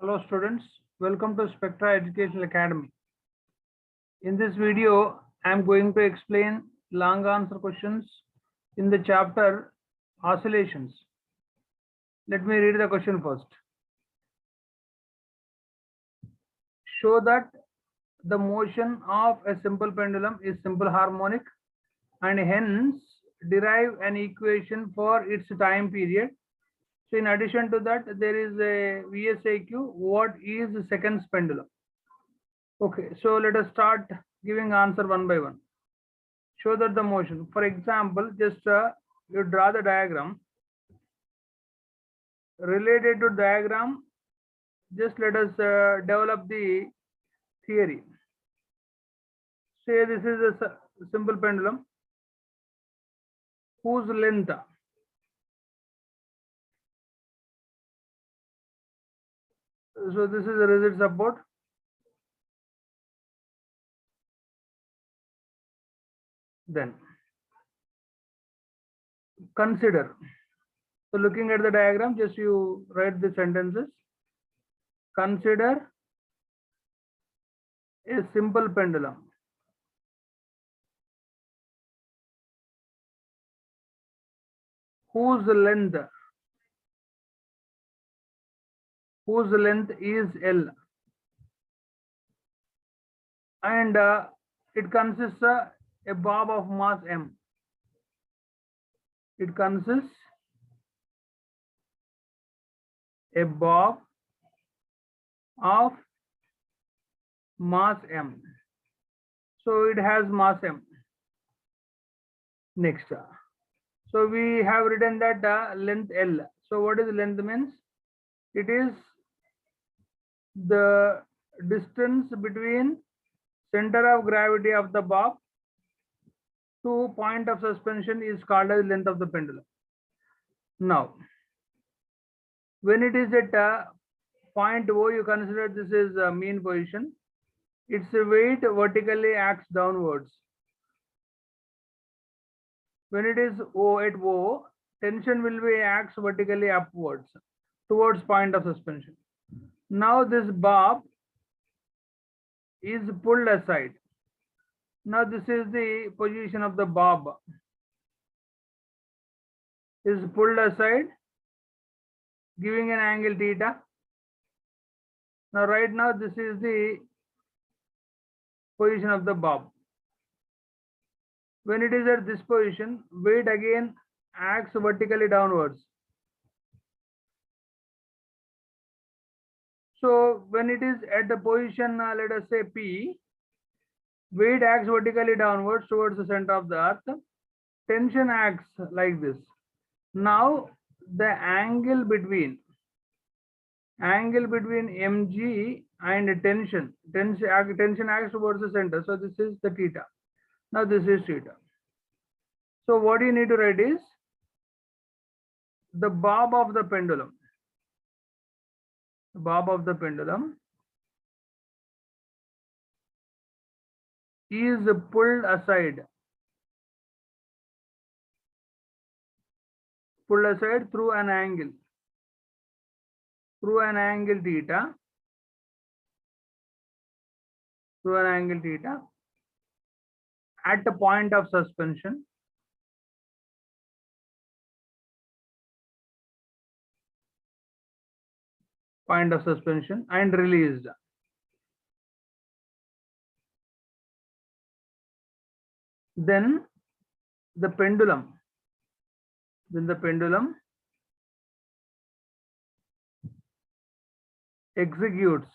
Hello students, welcome to Spectra Educational Academy. In this video, I am going to explain long answer questions in the chapter oscillations. Let me read the question first. Show that the motion of a simple pendulum is simple harmonic and hence derive an equation for its time period. So in addition to that, there is a VSAQ, what is seconds pendulum? Okay, so let us start giving answer one by one. Show that the motion. For example, just you draw the diagram. Related to diagram, just let us develop the theory. Say this is a simple pendulum whose length so this is a rigid support. Then consider. So looking at the diagram, just you write the sentences. Consider a simple pendulum whose length is L and it consists a bob of mass M. It consists a bob of mass M. So it has mass M. Next, so we have written that length L. So what is length means? It is the distance between center of gravity of the bob to point of suspension is called as length of the pendulum. Now, when it is at point O, you consider this is a mean position. Its weight vertically acts downwards. When it is at O, tension will be acts vertically upwards towards point of suspension. Now this bob is pulled aside. Now this is the position of the bob. Is pulled aside, giving an angle theta. Now right now this is the position of the bob. When it is at this position, weight again acts vertically downwards. So when it is at the position, let us say P, weight acts vertically downwards towards the center of the earth. Tension acts like this. Now the angle between mg and tension acts towards the center. So this is the theta. Now this is theta. So what you need to write is the bob of the pendulum. The bob of the pendulum is pulled aside through an angle theta, at the point of suspension. And released. Then the pendulum executes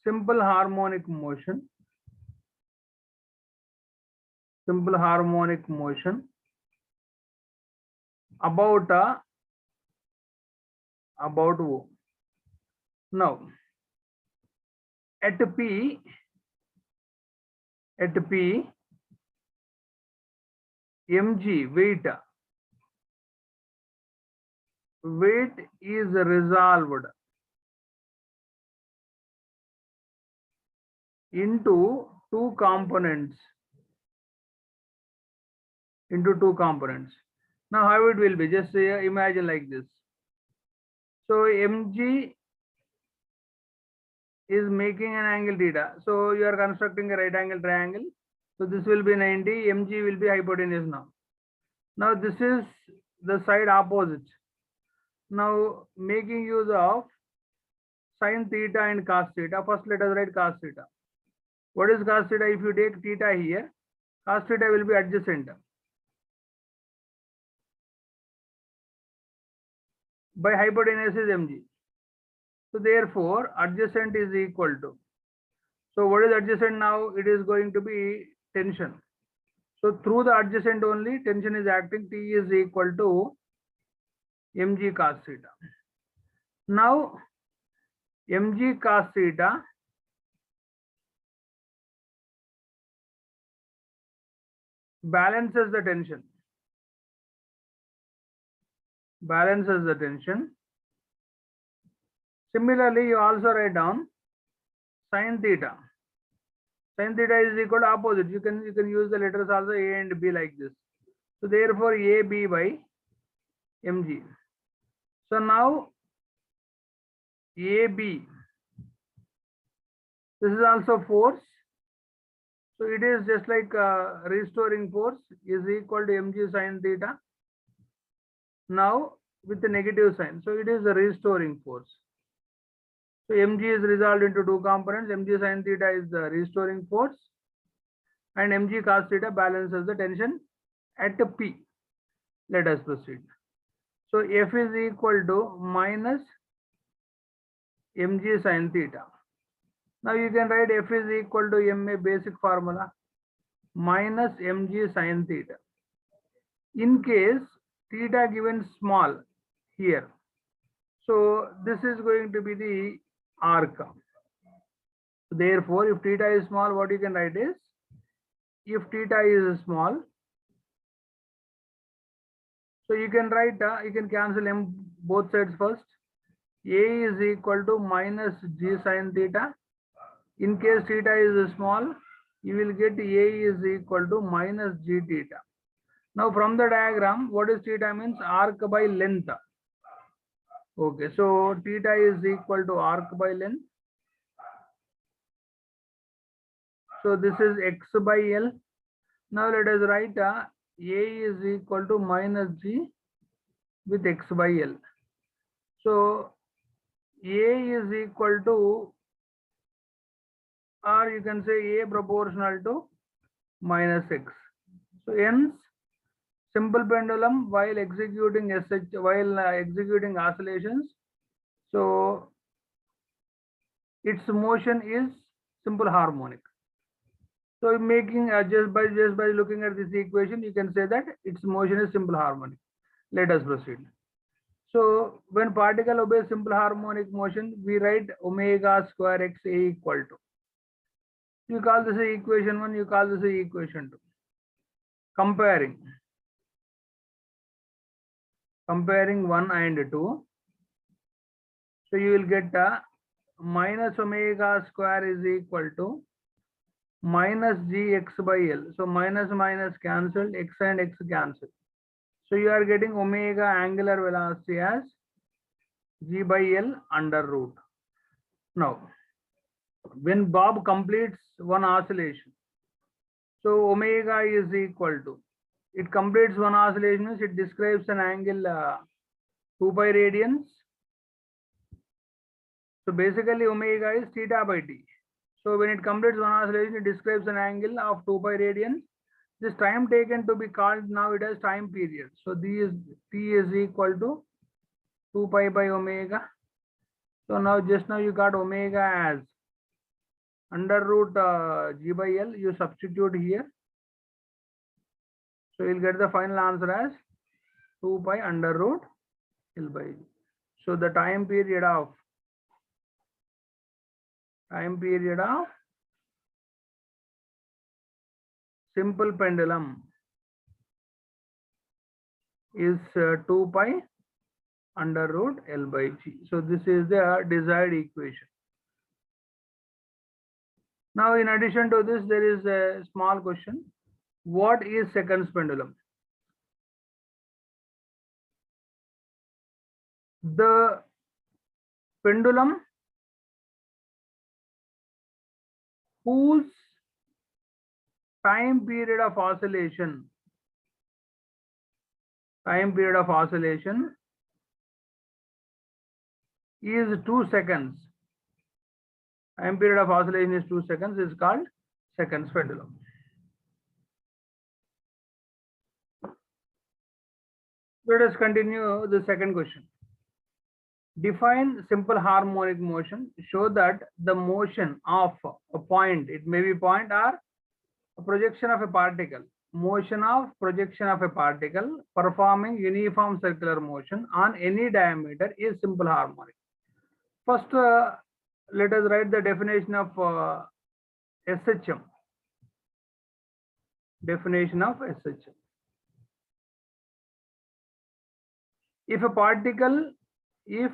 simple harmonic motion about O. Now at P, mg weight is resolved into two components. Now how it will be? Just imagine like this. So mg is making an angle theta. So you are constructing a right angle triangle. So this will be 90. mg will be hypotenuse now. Now this is the side opposite. Now making use of sin theta and cos theta. First let us write cos theta. What is cos theta? If you take theta here, cos theta will be adjacent by hypotenuse is mg. So therefore adjacent is equal to. So what is adjacent now? It is going to be tension. So through the adjacent only tension is acting. T is equal to mg cos theta. Now mg cos theta balances the tension. Balances the tension. Similarly, you also write down sin theta. Sin theta is equal to opposite. You can use the letters also A and B like this. So therefore AB by mg. So now AB, this is also force. So it is just like restoring force is equal to mg sin theta. Now with the negative sign. So it is a restoring force. So mg is resolved into two components. Mg sin theta is the restoring force and mg cos theta balances the tension at P. Let us proceed. So F is equal to minus mg sin theta. Now you can write F is equal to ma basic formula minus mg sin theta. In case theta given small here, so this is going to be the arc. Therefore, if theta is small, what you can write is, if theta is small, so you can write, you can cancel m both sides first. A is equal to minus g sin theta. In case theta is small, you will get A is equal to minus g theta. Now from the diagram, what is theta means? Arc by length. Okay, so theta is equal to arc by length. So this is x by L. Now let us write A is equal to minus g with x by L. So A is equal to, or you can say A proportional to minus x. So hence simple pendulum while executing SH, while executing oscillations, so its motion is simple harmonic. So making just by looking at this equation, you can say that its motion is simple harmonic. Let us proceed. So when particle obeys simple harmonic motion, we write omega square x a equal to. You call this equation 1, you call this equation 2. Comparing 1 and 2. So you will get minus omega square is equal to minus gx by L. So minus minus cancelled, x and x cancelled. So you are getting omega angular velocity as g by L under root. Now, when Bob completes one oscillation, so omega is equal to, it completes one oscillation means it describes an angle 2 pi radians. So basically omega is theta by t. So when it completes one oscillation, it describes an angle of 2 pi radians. This time taken to be called now it has time period. So t is equal to 2 pi by omega. So now just now you got omega as under root g by L. You substitute here. So you'll get the final answer as 2 pi under root L by G. So the time period of simple pendulum is 2 pi under root L by G. So this is the desired equation. Now in addition to this, there is a small question. What is seconds pendulum? the pendulum whose time period of oscillation is 2 seconds. Time period of oscillation is 2 seconds, is called seconds pendulum. Let us continue the second question. Define simple harmonic motion. Show that the motion of a point, it may be point or a projection of a particle, motion of projection of a particle performing uniform circular motion on any diameter is simple harmonic. First, let us write the definition of SHM. Definition of SHM. If a particle is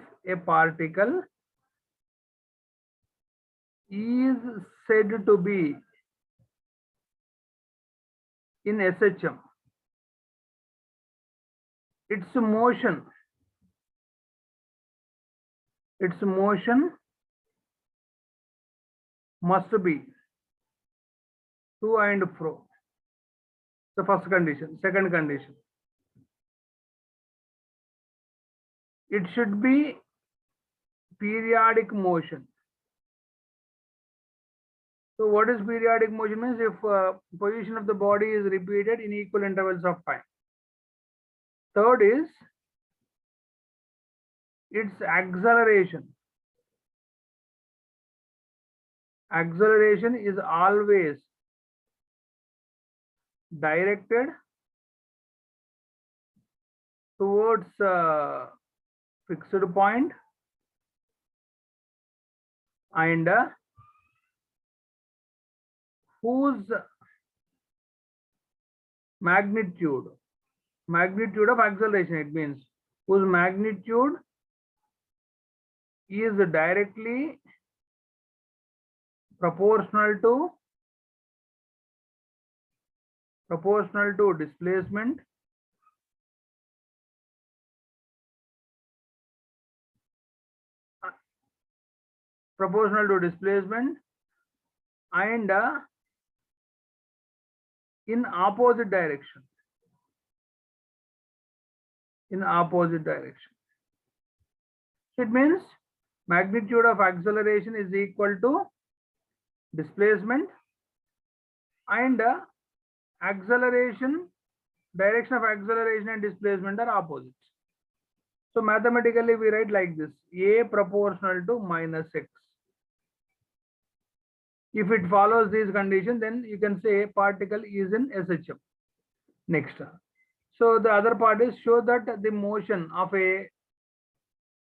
said to be in SHM, its motion must be to and fro. The first condition. Second condition, it should be periodic motion. So what is periodic motion? Means if position of the body is repeated in equal intervals of time. Third is its acceleration. Acceleration is always directed towards fixed point and whose magnitude of acceleration, it means whose magnitude is directly proportional to displacement and in opposite direction. So it means magnitude of acceleration is equal to displacement and direction of acceleration and displacement are opposites. So mathematically we write like this: A proportional to minus x. If it follows these conditions, then you can say particle is in SHM. Next. So the other part is show that the motion of a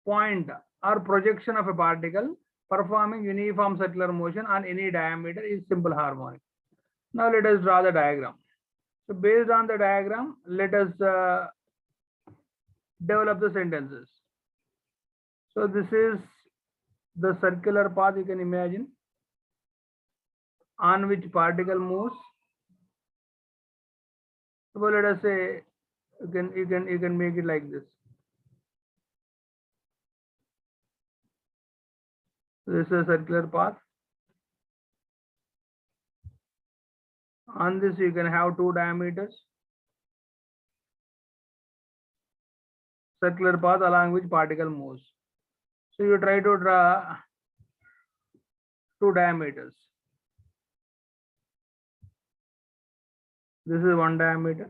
point or projection of a particle performing uniform circular motion on any diameter is simple harmonic. Now let us draw the diagram. So based on the diagram, let us develop the sentences. So this is the circular path you can imagine on which particle moves. So let us say you can make it like this. This is a circular path. On this you can have two diameters. Circular path along which particle moves. So you try to draw two diameters. This is one diameter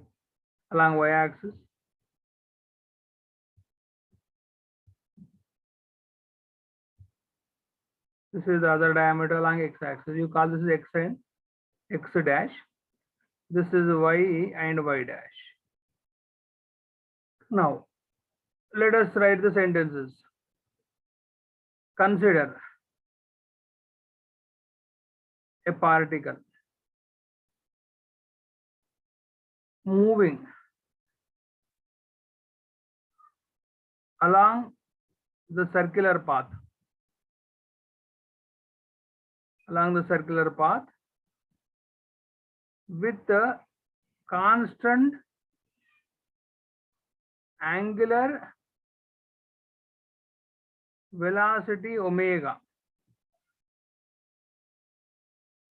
along y-axis. This is the other diameter along x-axis. You call this x and x dash. This is y and y dash. Now, let us write the sentences. Consider a particle moving along the circular path. With the constant angular velocity omega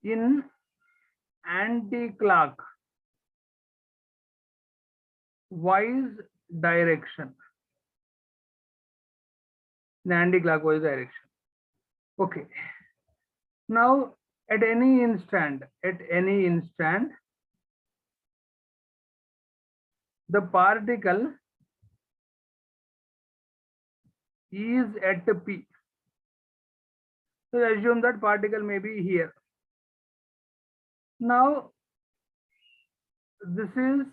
in anti-clock wise direction. In anti-clockwise direction. Okay. Now, at any instant, the particle is at P. So assume that particle may be here. Now, this is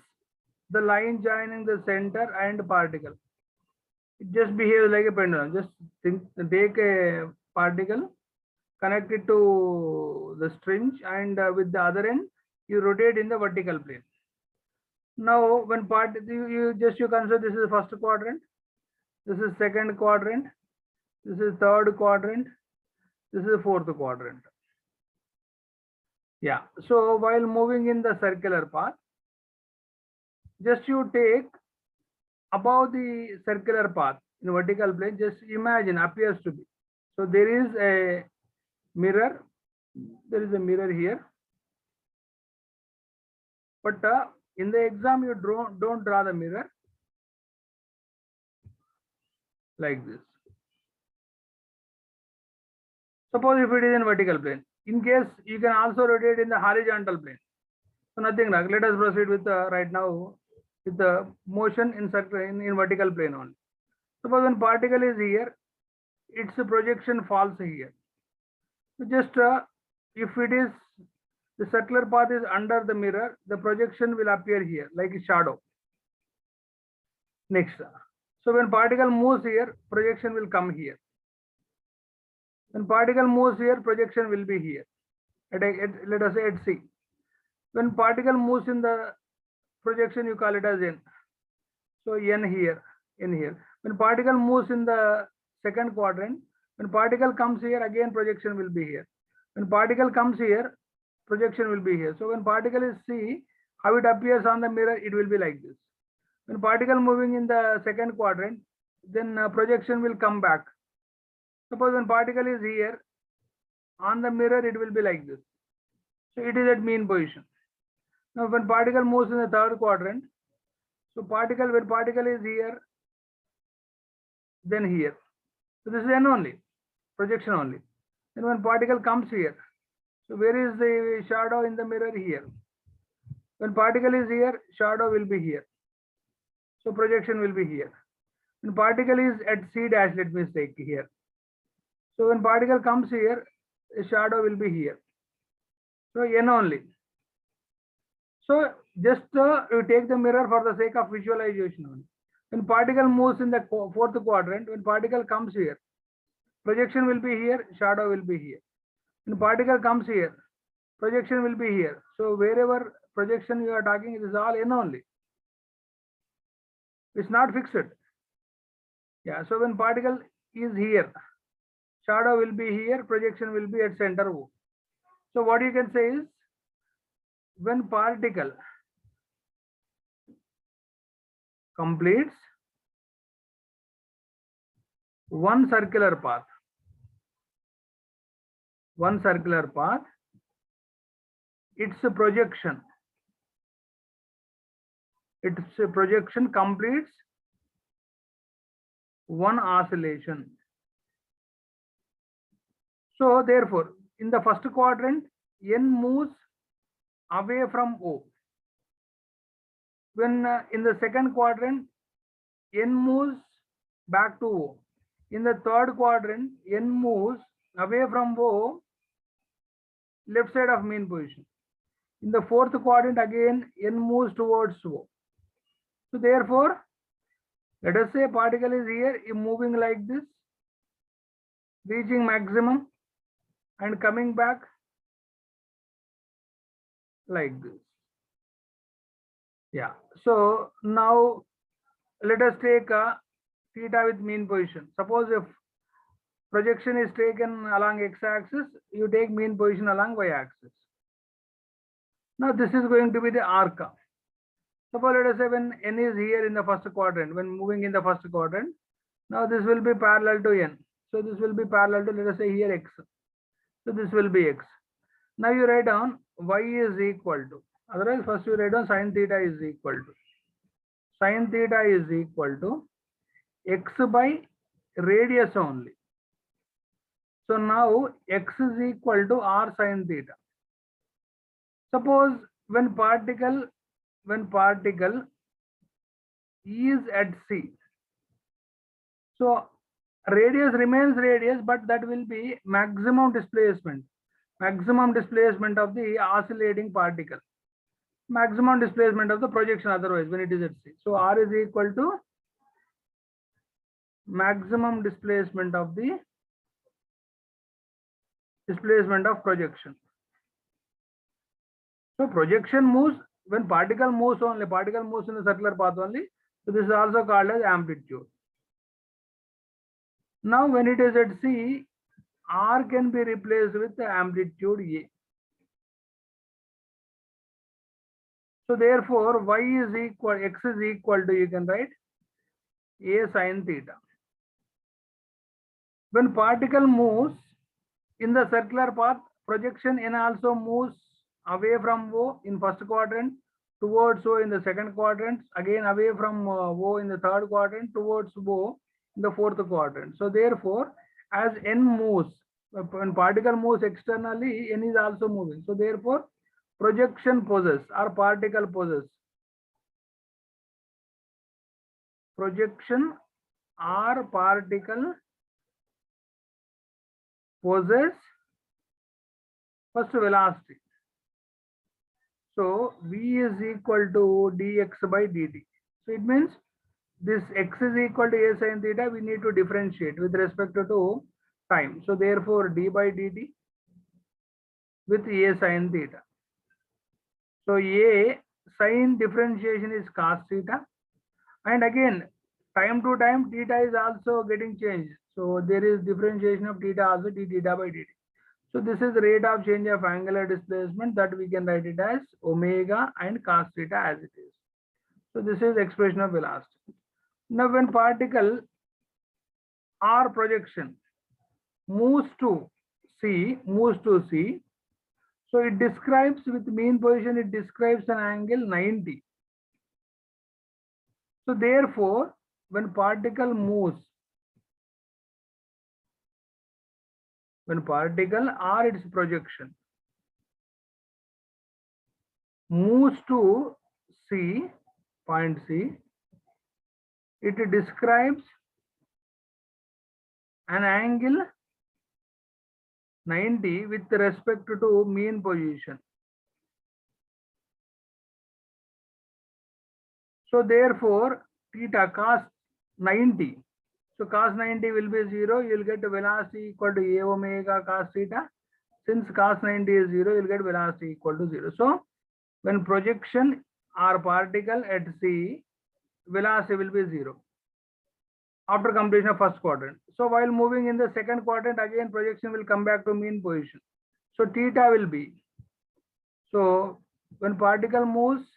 the line joining the center and particle. It just behaves like a pendulum. Just take a particle, connect it to the string, and with the other end, you rotate in the vertical plane. Now, when you consider this is the first quadrant, this is second quadrant, this is third quadrant, this is fourth quadrant. Yeah. So while moving in the circular path, just you take above the circular path in vertical plane, just imagine appears to be. So there is a mirror. There is a mirror here. But in the exam, you don't draw the mirror like this. Suppose if it is in vertical plane. In case you can also rotate in the horizontal plane. So nothing wrong. Let us proceed with right now with the motion in vertical plane only. Suppose when particle is here, its projection falls here. So just if it is the circular path is under the mirror, the projection will appear here like a shadow. Next. So when particle moves here, projection will come here. When particle moves here, projection will be here. Let us say at C. When particle moves in the projection, you call it as N. So N here, N here. When particle moves in the second quadrant, when particle comes here, again projection will be here. When particle comes here, projection will be here. So when particle is C, how it appears on the mirror, it will be like this. When particle moving in the second quadrant, then projection will come back. Suppose when particle is here, on the mirror, it will be like this. So it is at mean position. Now when particle moves in the third quadrant, so when particle is here, then here. So this is N only, projection only. Then when particle comes here, so where is the shadow in the mirror? Here. When particle is here, shadow will be here. So projection will be here. When particle is at C dash, let me take here. So when particle comes here, the shadow will be here. So N only. So just you take the mirror for the sake of visualization only. When particle moves in the fourth quadrant, when particle comes here, projection will be here, shadow will be here. When particle comes here, projection will be here. So wherever projection you are talking, it is all N only. It's not fixed. Yeah. So when particle is here, shadow will be here, projection will be at center O. So what you can say is, when particle completes one circular path, its projection completes one oscillation. So therefore, in the first quadrant, N moves away from O. When in the second quadrant, N moves back to O. In the third quadrant, N moves away from O, left side of mean position. In the fourth quadrant, again, N moves towards O. So therefore, let us say particle is here, moving like this, reaching maximum and coming back like this. Yeah. So now let us take a theta with mean position. Suppose if projection is taken along x-axis, you take mean position along y-axis. Now this is going to be the arc. Suppose let us say when N is here in the first quadrant, when moving in the first quadrant, now this will be parallel to N. So this will be parallel to, let us say here, x. So this will be x. Now you write down y is equal to, otherwise first you write down sin theta is equal to, sin theta is equal to x by radius only. So now x is equal to r sin theta. Suppose when particle is at C, so radius remains radius, but that will be maximum displacement of the oscillating particle, maximum displacement of the projection otherwise when it is at C. So r is equal to maximum displacement of projection. So projection moves when particle moves in the circular path only. So this is also called as amplitude. Now when it is at C, r can be replaced with the amplitude A. So therefore x is equal to, you can write A sin theta. When particle moves in the circular path, projection N also moves away from O in first quadrant, towards O in the second quadrant, again away from O in the third quadrant, towards O in the fourth quadrant. So therefore, as N moves, when particle moves externally, N is also moving. So therefore, projection possess or particle possess, projection or particle possess first velocity. So v is equal to dx by dt. So it means this x is equal to a sin theta, we need to differentiate with respect to time. So therefore d by dt with a sin theta. So a sin differentiation is cos theta, and again time to time theta is also getting changed. So there is differentiation of theta also, d theta by dt. So this is the rate of change of angular displacement, that we can write it as omega and cos theta as it is. So this is expression of velocity. Now when particle or projection moves to C, so it describes with mean position, it describes an angle 90. So therefore, when particle or its projection moves to C, point C, it describes an angle 90 with respect to mean position. So therefore, theta cos 90. So cos 90 will be 0. You will get the velocity equal to a omega cos theta. Since cos 90 is 0, you will get velocity equal to 0. So when projection or particle at C, velocity will be 0 after completion of first quadrant. So while moving in the second quadrant, again projection will come back to mean position. So theta will be, so when particle moves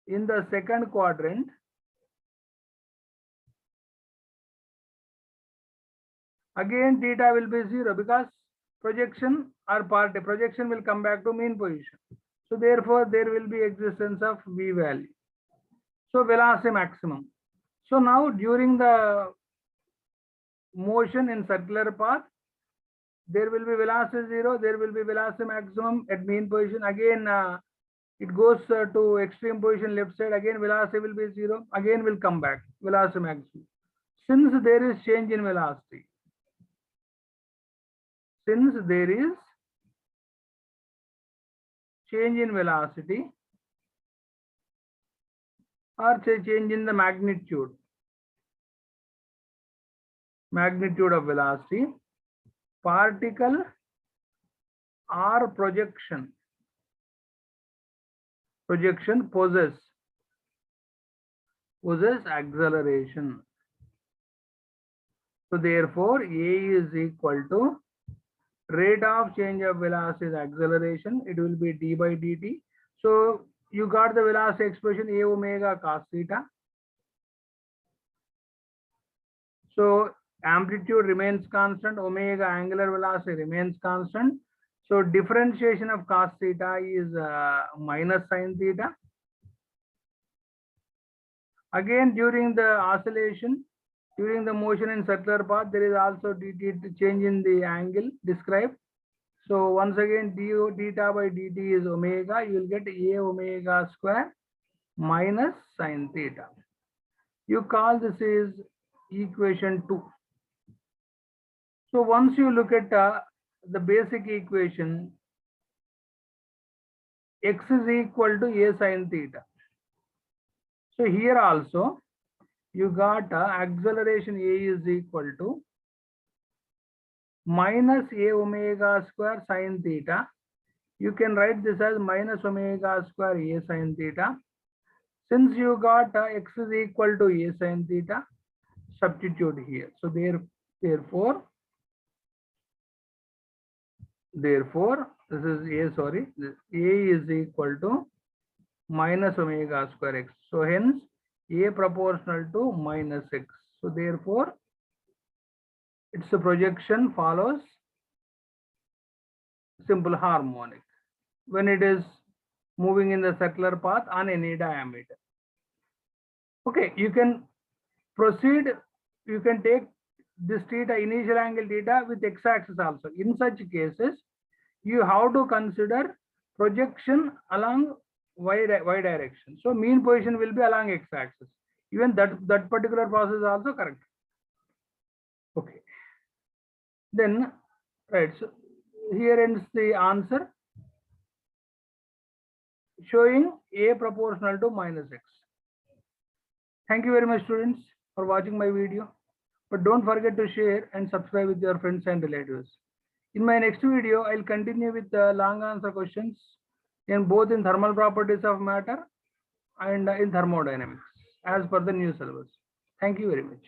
in the second quadrant, again theta will be 0 because projection will come back to mean position. So therefore there will be existence of v value. So velocity maximum. So now during the motion in circular path, there will be velocity 0, there will be velocity maximum at mean position. Again it goes to extreme position left side, again velocity will be 0, again will come back velocity maximum. Since there is change in velocity, or change in the magnitude of velocity, particle or projection possess acceleration. So therefore a is equal to rate of change of velocity is acceleration, it will be d by dt. So you got the velocity expression a omega cos theta So amplitude remains constant, omega angular velocity remains constant. So differentiation of cos theta is minus sin theta. Again, during the oscillation, during the motion in circular path, there is also dt change in the angle described. So once again, d theta by dt is omega. You will get a omega square minus sin theta. You call this is equation 2. So once you look at the basic equation, x is equal to a sin theta. So here also you got acceleration a is equal to minus a omega square sin theta. You can write this as minus omega square a sin theta. Since you got x is equal to a sin theta, substitute here. So therefore, this is a, sorry, this a is equal to minus omega square x. So hence a proportional to minus x. So therefore, its projection follows simple harmonic when it is moving in the circular path on any diameter. Okay, you can proceed, you can take this theta, initial angle theta, with x-axis also. In such cases, you have to consider projection along y direction. So mean position will be along x-axis. Even that particular process is also correct. Okay. Then, right, so here ends the answer showing a proportional to minus x. Thank you very much, students, for watching my video. But don't forget to share and subscribe with your friends and relatives. In my next video, I'll continue with the long answer questions in both in thermal properties of matter and in thermodynamics as per the new syllabus. Thank you very much.